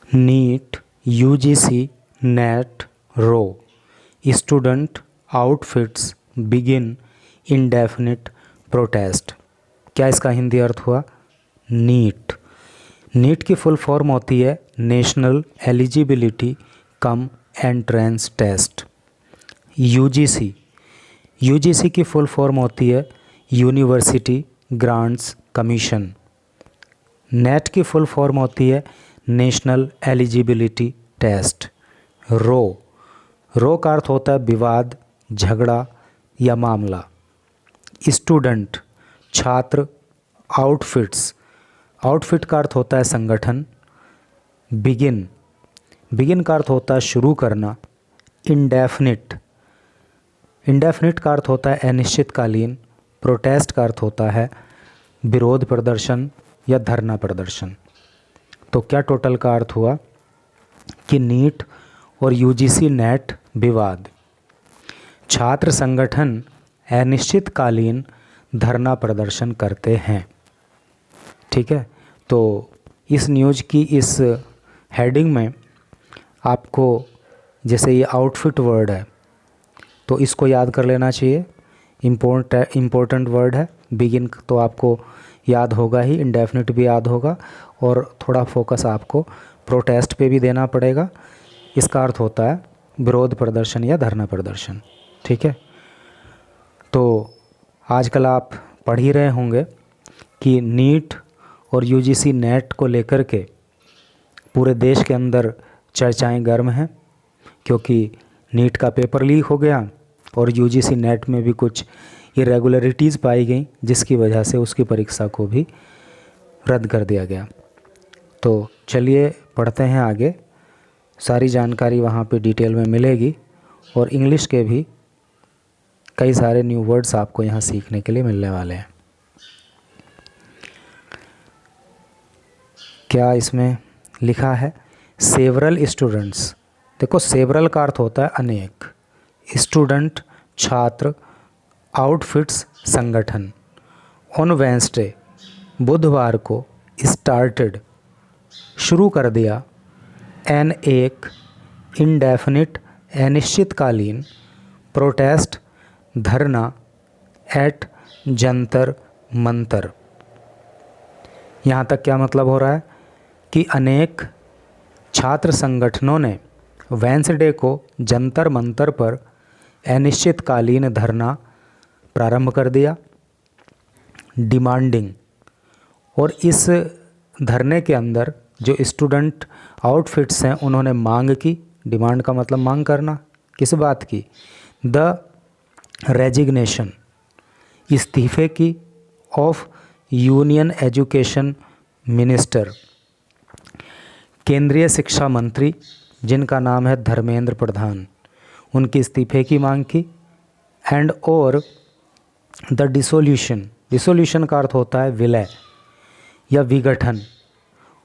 NEET, UGC, NET, row, student outfits begin indefinite protest. क्या इसका हिंदी अर्थ हुआ? नीट। नीट की फुल फॉर्म होती है national eligibility cum entrance test. UGC, UGC की फुल फॉर्म होती है यूनिवर्सिटी ग्रांट्स कमीशन। नेट की फुल फॉर्म होती है national eligibility test. Row, row का अर्थ होता है विवाद, झगड़ा या मामला। स्टूडेंट, छात्र। आउटफिट्स, आउटफिट का अर्थ होता है संगठन। बिगिन, बिगिन का अर्थ होता है शुरू करना। इंडेफिनिट, इंडेफिनिट का अर्थ होता है अनिश्चितकालीन। प्रोटेस्ट का अर्थ होता है विरोध प्रदर्शन या धरना प्रदर्शन। तो क्या टोटल का अर्थ हुआ कि नीट और यूजीसी नेट विवाद, छात्र संगठन अनिश्चितकालीन धरना प्रदर्शन करते हैं। ठीक है, तो इस न्यूज़ की इस हेडिंग में आपको जैसे ये आउटफिट वर्ड है तो इसको याद कर लेना चाहिए, इम्पोर्टेंट वर्ड है। बिगिन तो आपको याद होगा ही, इंडेफिनिट भी याद होगा, और थोड़ा फोकस आपको प्रोटेस्ट पे भी देना पड़ेगा। इसका अर्थ होता है विरोध प्रदर्शन या धरना प्रदर्शन। ठीक है, तो आजकल आप पढ़ ही रहे होंगे कि नीट और यूजीसी नेट को लेकर के पूरे देश के अंदर चर्चाएं गर्म हैं, क्योंकि नीट का पेपर लीक हो गया और यूजीसी नेट में भी कुछ इरेगुलरिटीज़ पाई गई, जिसकी वजह से उसकी परीक्षा को भी रद्द कर दिया गया। तो चलिए पढ़ते हैं आगे। सारी जानकारी वहाँ पे डिटेल में मिलेगी, और इंग्लिश के भी कई सारे न्यू वर्ड्स आपको यहाँ सीखने के लिए मिलने वाले हैं। क्या इसमें लिखा है? Several students. देखो, सेवरल का अर्थ होता है अनेक, स्टूडेंट छात्र, आउटफिट्स संगठन। ऑन वेंसडे बुधवार को, स्टार्टेड शुरू कर दिया, एन एक इंडेफिनिट अनिश्चितकालीन, प्रोटेस्ट धरना, एट जंतर मंतर। यहाँ तक क्या मतलब हो रहा है कि अनेक छात्र संगठनों ने वेंसडे को जंतर मंतर पर अनिश्चितकालीन धरना प्रारंभ कर दिया, डिमांडिंग। और इस धरने के अंदर जो स्टूडेंट आउटफिट्स हैं उन्होंने मांग की, डिमांड का मतलब मांग करना, किस बात की? द रेजिग्नेशन, इस्तीफे की, ऑफ यूनियन एजुकेशन मिनिस्टर, केंद्रीय शिक्षा मंत्री जिनका नाम है धर्मेंद्र प्रधान, उनके इस्तीफे की मांग की। एंड और द डिसोल्यूशन, डिसोल्यूशन का अर्थ होता है विलय या विघटन,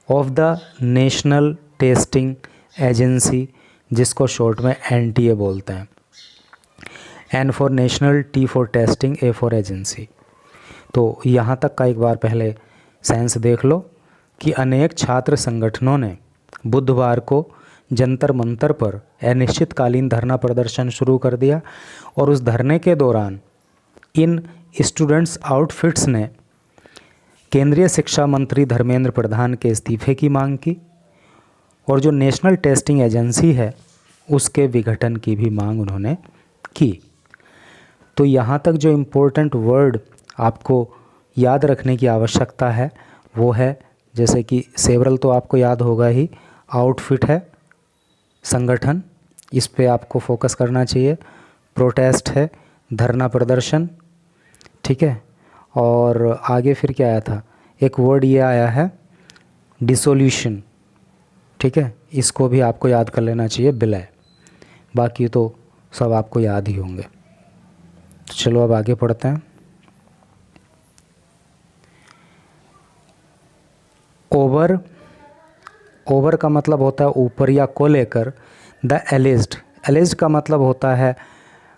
of the National Testing Agency, जिसको शॉर्ट में एनटीए बोलते हैं। N for National, T for Testing, A for Agency. तो यहाँ तक का एक बार पहले सेंस देख लो कि अनेक छात्र संगठनों ने बुधवार को जंतर मंतर पर अनिश्चितकालीन धरना प्रदर्शन शुरू कर दिया, और उस धरने के दौरान इन स्टूडेंट्स आउटफिट्स ने केंद्रीय शिक्षा मंत्री धर्मेंद्र प्रधान के इस्तीफे की मांग की, और जो नेशनल टेस्टिंग एजेंसी है उसके विघटन की भी मांग उन्होंने की। तो यहाँ तक जो इम्पोर्टेंट वर्ड आपको याद रखने की आवश्यकता है वो है, जैसे कि सेवरल तो आपको याद होगा ही, आउटफिट है संगठन, इस पे आपको फोकस करना चाहिए। प्रोटेस्ट है धरना प्रदर्शन, ठीक है। और आगे फिर क्या आया था? एक वर्ड ये आया है डिसोल्यूशन, ठीक है, इसको भी आपको याद कर लेना चाहिए, विलय। बाकी तो सब आपको याद ही होंगे। तो चलो अब आगे पढ़ते हैं। ओवर, ओवर का मतलब होता है ऊपर या को लेकर। द एलिज्ड, एलिज्ड का मतलब होता है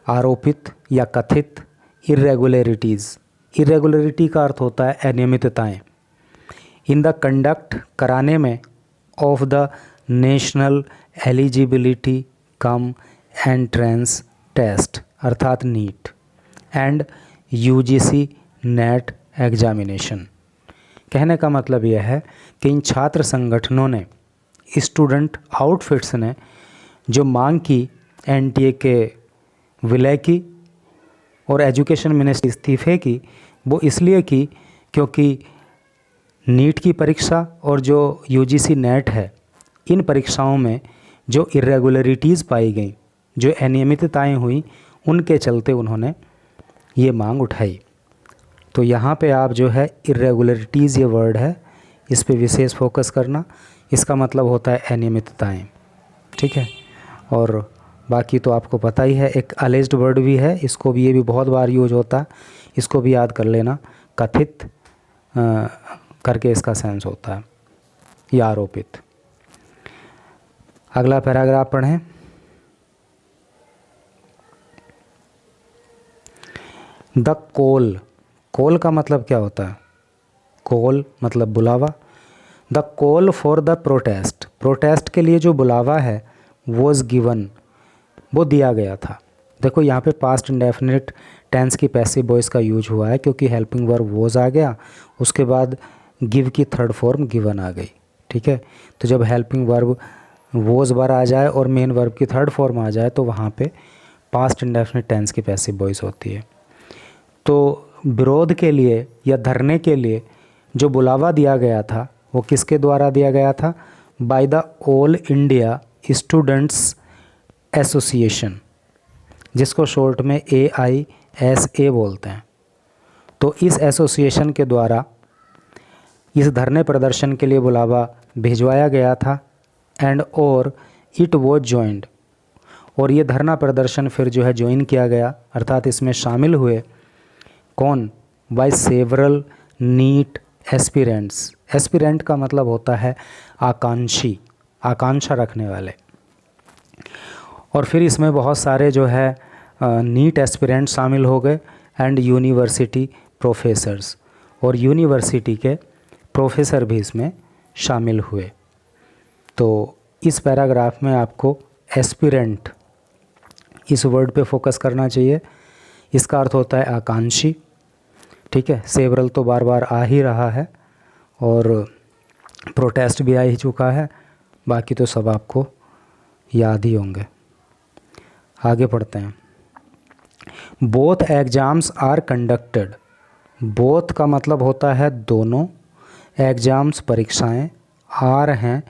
आरोपित या कथित। इरेगुलरिटीज़, इरेगुलरिटी का अर्थ होता है अनियमितताएं। इन द कंडक्ट, कराने में, of the national eligibility cum entrance test अर्थात NEET and UGC NET examination. कहने का मतलब यह है कि इन छात्र संगठनों ने, स्टूडेंट आउटफिट्स ने जो मांग की एनटीए के विलय की और एजुकेशन मिनिस्ट्री इस्तीफे की, वो इसलिए की क्योंकि नीट की परीक्षा और जो यूजीसी नेट है, इन परीक्षाओं में जो इरेगुलरिटीज़ पाई गई, जो अनियमितताएं हुई, उनके चलते उन्होंने ये मांग उठाई। तो यहाँ पे आप जो है इरेगुलरिटीज़ ये वर्ड है, इस पे विशेष फोकस करना। इसका मतलब होता है अनियमितताएं, ठीक है। और बाकी तो आपको पता ही है, एक अलेज्ड वर्ड भी है, इसको भी, ये भी बहुत बार यूज होता है, इसको भी याद कर लेना। कथित करके इसका सेंस होता है या आरोपित। अगला पैराग्राफ पढ़ें। द कॉल, कॉल का मतलब क्या होता है? कॉल मतलब बुलावा। The call for the protest, protest के लिए जो बुलावा है, वॉज गिवन, वो दिया गया था। देखो यहाँ पे पास्ट इंडेफिनिट टेंस की पैसिव वॉइस का यूज हुआ है क्योंकि हेल्पिंग वर्ब वॉज आ गया, उसके बाद गिव की थर्ड फॉर्म गिवन आ गई, ठीक है। तो जब हेल्पिंग वर्ब वॉज बार आ जाए और मेन वर्ब की थर्ड फॉर्म आ जाए तो वहाँ पे पास्ट इंडेफिनिट टेंस की पैसिव वॉइस होती है। तो विरोध के लिए या धरने के लिए जो बुलावा दिया गया था, वो किसके द्वारा दिया गया था? By the all India students association, जिसको शॉर्ट में AISA बोलते हैं। तो इस एसोसिएशन के द्वारा इस धरने प्रदर्शन के लिए बुलावा भिजवाया गया था। एंड और इट वॉज जॉइंड, और ये धरना प्रदर्शन फिर जो है ज्वाइन किया गया, अर्थात इसमें शामिल हुए कौन? By several NEET aspirants. Aspirant का मतलब होता है आकांक्षी, आकांक्षा रखने वाले। और फिर इसमें बहुत सारे जो है नीट एस्पिरेंट शामिल हो गए एंड यूनिवर्सिटी प्रोफेसर्स, और यूनिवर्सिटी के प्रोफेसर भी इसमें शामिल हुए। तो इस पैराग्राफ में आपको एस्पिरेंट इस वर्ड पे फोकस करना चाहिए। इसका अर्थ होता है आकांक्षी, ठीक है। सेवरल तो बार बार आ ही रहा है और प्रोटेस्ट भी आ ही चुका है, बाकी तो सब आपको याद ही होंगे। आगे पढ़ते हैं। Both exams are conducted, both का मतलब होता है दोनों, एग्ज़ाम्स परीक्षाएं, आर हैं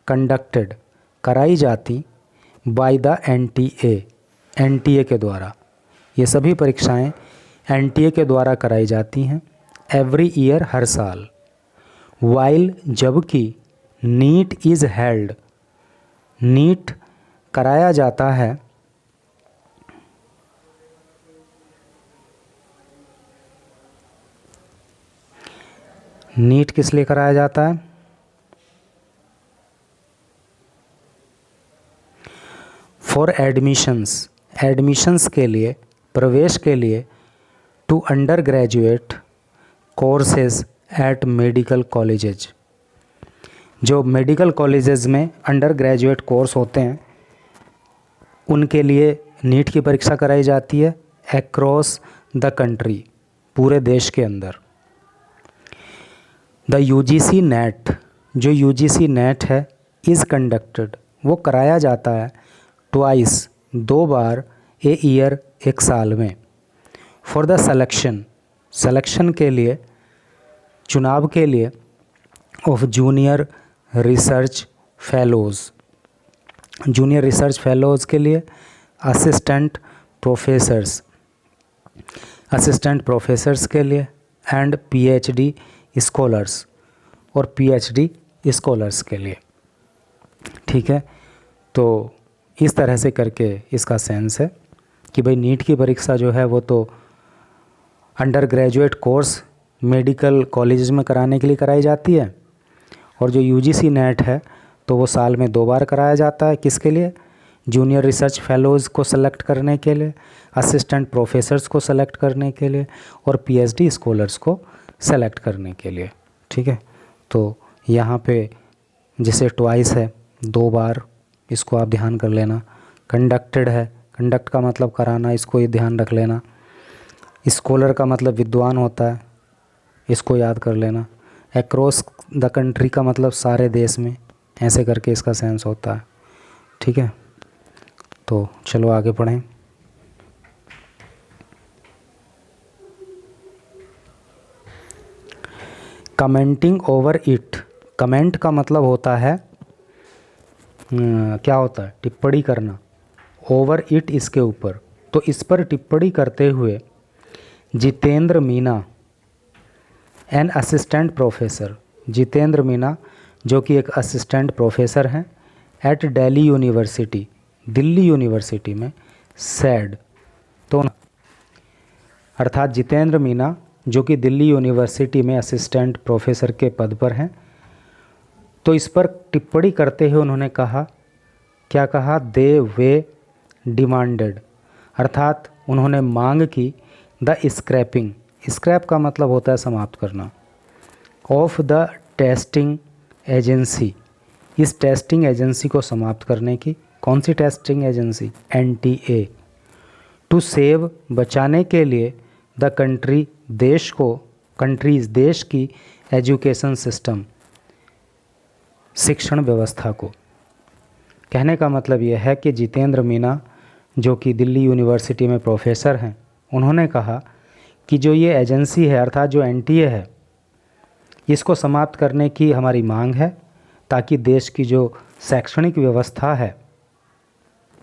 कंडक्टेड कराई जाती, बाय द NTA के द्वारा, ये सभी परीक्षाएं NTA के द्वारा कराई जाती हैं। एवरी ईयर हर साल। वाइल जबकि नीट इज़ हेल्ड, नीट कराया जाता है, नीट किस लिए कराया जाता है? फॉर एडमिशंस, एडमिशंस के लिए, प्रवेश के लिए, to undergraduate courses at medical colleges, जो मेडिकल कॉलेजेस में अंडर ग्रेजुएट कोर्स होते हैं उनके लिए नीट की परीक्षा कराई जाती है अक्रॉस द कंट्री, पूरे देश के अंदर। द UGC नेट, जो UGC नेट है, इज़ कंडक्टेड, वो कराया जाता है ट्वाइस, 2 बार, ए ईयर, एक साल में। फॉर द सिलेक्शन, सिलेक्शन के लिए, चुनाव के लिए, of junior research fellows, junior research fellows के लिए, असिस्टेंट प्रोफेसर्स, असिस्टेंट प्रोफेसर्स के लिए, एंड PhD स्कॉलर्स, और PhD स्कॉलर्स के लिए, ठीक है। तो इस तरह से करके इसका सेंस है कि भाई नीट की परीक्षा जो है वो तो under graduate course medical college में कराने के लिए कराई जाती है, और जो UGC नेट है तो वो साल में 2 बार कराया जाता है। किसके लिए? जूनियर रिसर्च फेलोज़ को सेलेक्ट करने के लिए, असिस्टेंट प्रोफेसर्स को सेलेक्ट करने के लिए, और PhD स्कॉलर्स को सेलेक्ट करने के लिए, ठीक है। तो यहाँ पे जिसे ट्वाइस है, 2 बार, इसको आप ध्यान कर लेना। कंडक्टेड है, कंडक्ट का मतलब कराना, इसको ये ध्यान रख लेना। स्कॉलर का मतलब विद्वान होता है, इसको याद कर लेना। अक्रॉस द कंट्री का मतलब सारे देश में, ऐसे करके इसका सेंस होता है। ठीक है, तो चलो आगे पढ़ें। कमेंटिंग ओवर इट, कमेंट का मतलब होता है क्या होता है, टिप्पणी करना। ओवर इट, इसके ऊपर। तो इस पर टिप्पणी करते हुए Jitendra Meena, an assistant professor, Jitendra Meena जो कि एक असिस्टेंट प्रोफेसर हैं at Delhi University, Delhi University में, सैड, तो अर्थात जितेंद्र मीना जो कि दिल्ली यूनिवर्सिटी में असिस्टेंट प्रोफेसर के पद पर हैं, तो इस पर टिप्पणी करते हुए उन्होंने कहा, क्या कहा, दे वे डिमांडेड, अर्थात उन्होंने मांग की, द स्क्रैपिंग, स्क्रैप का मतलब होता है समाप्त करना, ऑफ द टेस्टिंग एजेंसी, इस टेस्टिंग एजेंसी को समाप्त करने की। कौन सी testing agency, NTA, to save, बचाने के लिए, द कंट्री, देश को, कंट्रीज, देश की, एजुकेशन सिस्टम, शिक्षण व्यवस्था को। कहने का मतलब यह है कि जितेंद्र मीना जो कि दिल्ली यूनिवर्सिटी में प्रोफेसर हैं, उन्होंने कहा कि जो ये एजेंसी है अर्थात जो NTA है, इसको समाप्त करने की हमारी मांग है, ताकि देश की जो शैक्षणिक व्यवस्था है,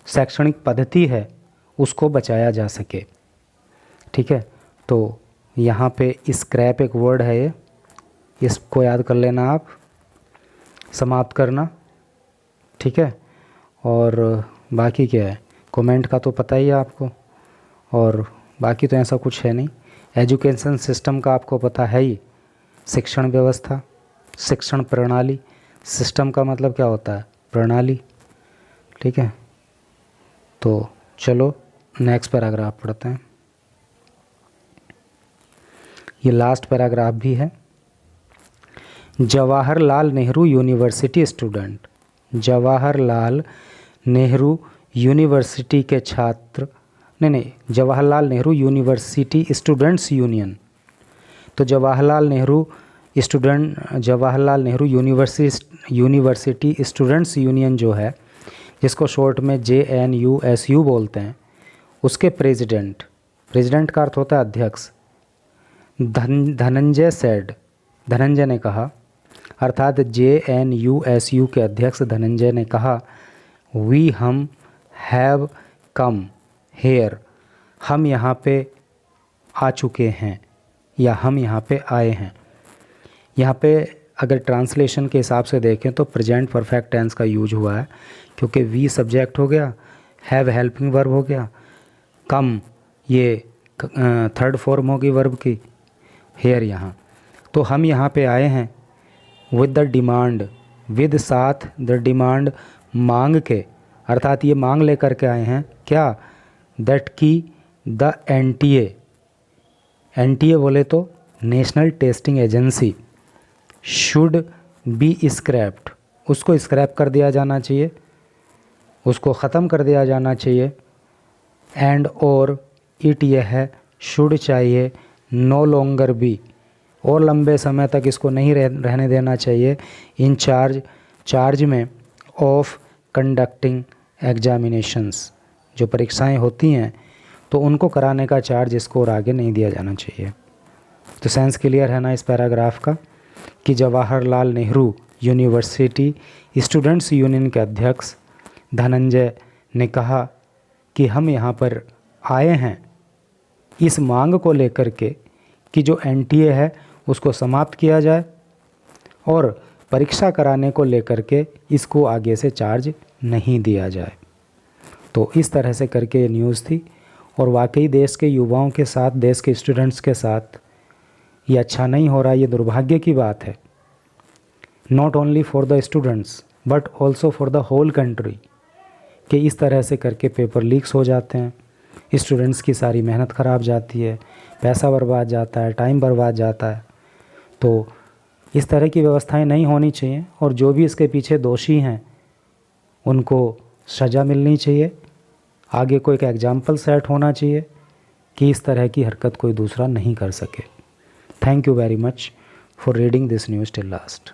शैक्षणिक पद्धति है, उसको बचाया जा सके। ठीक है, तो यहाँ पे स्क्रैप एक वर्ड है, ये, इसको याद कर लेना आप, समाप्त करना। ठीक है, और बाकी क्या है, कमेंट का तो पता ही है आपको, और बाकी तो ऐसा कुछ है नहीं। एजुकेशन सिस्टम का आपको पता है ही, शिक्षण व्यवस्था, शिक्षण प्रणाली, सिस्टम का मतलब क्या होता है, प्रणाली। ठीक है, तो चलो नेक्स्ट पैराग्राफ पढ़ते हैं। ये लास्ट पैराग्राफ भी है। Jawaharlal Nehru university student, Jawaharlal Nehru university के छात्र, नहीं, Jawaharlal Nehru university students union, तो Jawaharlal Nehru university students union जो है, जिसको शॉर्ट में JNUSU बोलते हैं, उसके प्रेसिडेंट, प्रेसिडेंट का अर्थ होता है अध्यक्ष, धनंजय सेड, धनंजय ने कहा, अर्थात JNUSU के अध्यक्ष धनंजय ने कहा, वी, हम, हैव कम हेयर, हम यहाँ पे आ चुके हैं, या हम यहाँ पे आए हैं। यहाँ पे अगर ट्रांसलेशन के हिसाब से देखें तो प्रेजेंट परफेक्ट टेंस का यूज हुआ है, क्योंकि वी सब्जेक्ट हो गया, हैव हेल्पिंग वर्ब हो गया, कम ये थर्ड फॉर्म होगी वर्ब की, हेयर यहाँ। तो हम यहाँ पे आए हैं विद द डिमांड, विद साथ, द डिमांड मांग के, अर्थात ये मांग लेकर के आए हैं क्या, दैट की द NTA बोले तो national Testing agency, should be scraped, उसको स्क्रैप कर दिया जाना चाहिए, उसको ख़त्म कर दिया जाना चाहिए। एंड और इट, यह है, शुड चाहिए, नो लॉन्गर बी, और लंबे समय तक इसको नहीं रहने देना चाहिए, इन चार्ज में, ऑफ कंडक्टिंग एग्जामिनेशंस, जो परीक्षाएं होती हैं तो उनको कराने का चार्ज इसको और आगे नहीं दिया जाना चाहिए। तो सेंस क्लियर है ना इस पैराग्राफ का, कि Jawaharlal Nehru university students union के अध्यक्ष धनंजय ने कहा कि हम यहाँ पर आए हैं इस मांग को लेकर के कि जो NTA है उसको समाप्त किया जाए, और परीक्षा कराने को लेकर के इसको आगे से चार्ज नहीं दिया जाए। तो इस तरह से करके ये न्यूज़ थी, और वाकई देश के युवाओं के साथ, देश के स्टूडेंट्स के साथ ये अच्छा नहीं हो रहा, ये दुर्भाग्य की बात है, not only for the students but also for the whole country, कि इस तरह से करके पेपर लीक्स हो जाते हैं, स्टूडेंट्स की सारी मेहनत ख़राब जाती है, पैसा बर्बाद जाता है, टाइम बर्बाद जाता है। तो इस तरह की व्यवस्थाएं नहीं होनी चाहिए और जो भी इसके पीछे दोषी हैं उनको सज़ा मिलनी चाहिए। आगे कोई एक एग्जाम्पल सेट होना चाहिए कि इस तरह की हरकत कोई दूसरा नहीं कर सके। Thank you very much for reading this news till last.